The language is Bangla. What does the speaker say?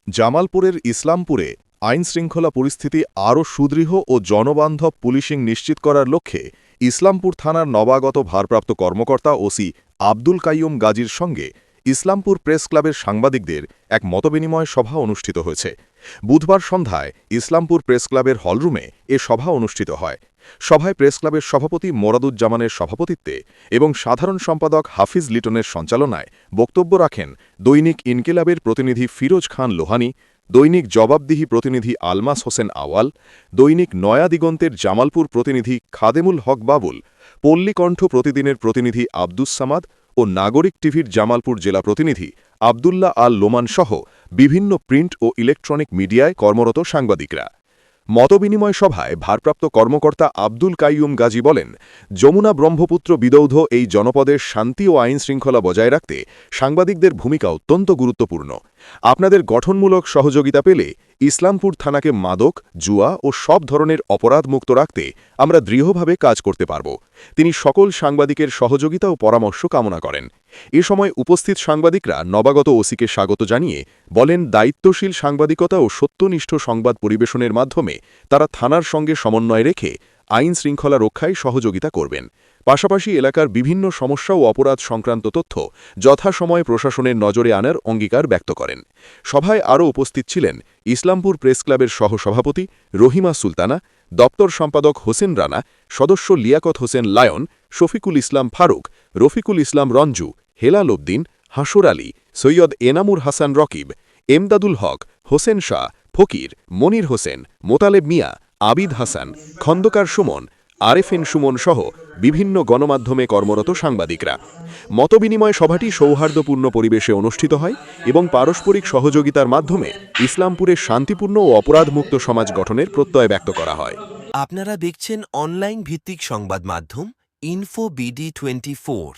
জামালপুরের ইসলামপুরে আইনশৃঙ্খলা পরিস্থিতি আরও সুদৃঢ় ও জনবান্ধব পুলিশিং নিশ্চিত করার লক্ষ্যে ইসলামপুর থানার নবাগত ভারপ্রাপ্ত কর্মকর্তা ওসি আব্দুল কাইয়ুম গাজীর সঙ্গে ইসলামপুর প্রেস ক্লাবের সাংবাদিকদের এক মতবিনিময় সভা অনুষ্ঠিত হয়েছে। বুধবার সন্ধ্যায় ইসলামপুর প্রেস ক্লাবের হলরুমে এ সভা অনুষ্ঠিত হয়। সভায় প্রেস ক্লাবের সভাপতি মোরাদুজ্জামানের সভাপতিত্বে এবং সাধারণ সম্পাদক হাফিজ লিটনের সঞ্চালনায় বক্তব্য রাখেন দৈনিক ইনকিলাবের প্রতিনিধি ফিরোজ খান লোহানী, দৈনিক জবাবদিহি প্রতিনিধি আলমাস হোসেন আওয়াল, দৈনিক নয়া দিগন্তের জামালপুর প্রতিনিধি খাদেমুল হক বাবুল, পল্লীকণ্ঠ প্রতিদিনের প্রতিনিধি আব্দুস সামাদ ও নাগরিক টিভির জামালপুর জেলা প্রতিনিধি আবদুল্লাহ আল লোমান সহ বিভিন্ন প্রিন্ট ও ইলেকট্রনিক মিডিয়ায় কর্মরত সাংবাদিকরা। মতবিনিময় সভায় ভারপ্রাপ্ত কর্মকর্তা আব্দুল কাইয়ুম গাজী বলেন, যমুনা ব্রহ্মপুত্র বিদৌধ এই জনপদের শান্তি ও আইনশৃঙ্খলা বজায় রাখতে সাংবাদিকদের ভূমিকা অত্যন্ত গুরুত্বপূর্ণ। আপনাদের গঠনমূলক সহযোগিতা পেলে ইসলামপুর থানাকে মাদক, জুয়া ও সব ধরনের অপরাধমুক্ত রাখতে আমরা দৃঢ়ভাবে কাজ করতে পারব। তিনি সকল সাংবাদিকের সহযোগিতা ও পরামর্শ কামনা করেন। এ সময় উপস্থিত সাংবাদিকরা নবাগত ওসিকে স্বাগত জানিয়ে বলেন, দায়িত্বশীল সাংবাদিকতা ও সত্যনিষ্ঠ সংবাদ পরিবেশনের মাধ্যমে তারা থানার সঙ্গে সমন্বয় রেখে আইন শৃঙ্খলা রক্ষায় সহযোগিতা করবেন। পাশাপাশি এলাকার বিভিন্ন সমস্যা ও অপরাধ সংক্রান্ত তথ্য যথাসময়ে প্রশাসনের নজরে আনার অঙ্গীকার ব্যক্ত করেন। সভায় আরও উপস্থিত ছিলেন ইসলামপুর প্রেস ক্লাবের সহসভাপতি রহিমা সুলতানা, দপ্তর সম্পাদক হোসেন রানা, সদস্য লিয়াকত হোসেন লায়ন, শফিকুল ইসলাম ফারুক, রফিকুল ইসলাম রঞ্জু, হেলাল উদ্দিন, হাসুর আলী, সৈয়দ এনামুর হাসান রকিব, এমদাদুল হক, হোসেন শাহ, ফকির, মনির হোসেন, মোতালেব মিয়া, আবিদ হাসান, খন্দকার সুমন, আরেফিন সুমন সহ বিভিন্ন গণমাধ্যমে কর্মরত সাংবাদিকরা। মতবিনিময় সভাটি সৌহার্দ্যপূর্ণ পরিবেশে অনুষ্ঠিত হয় এবং পারস্পরিক সহযোগিতার মাধ্যমে ইসলামপুরে শান্তিপূর্ণ ও অপরাধমুক্ত সমাজ গঠনের প্রত্যয় ব্যক্ত করা হয়। আপনারা দেখছেন অনলাইন ভিত্তিক সংবাদ মাধ্যম ইনফো BD24।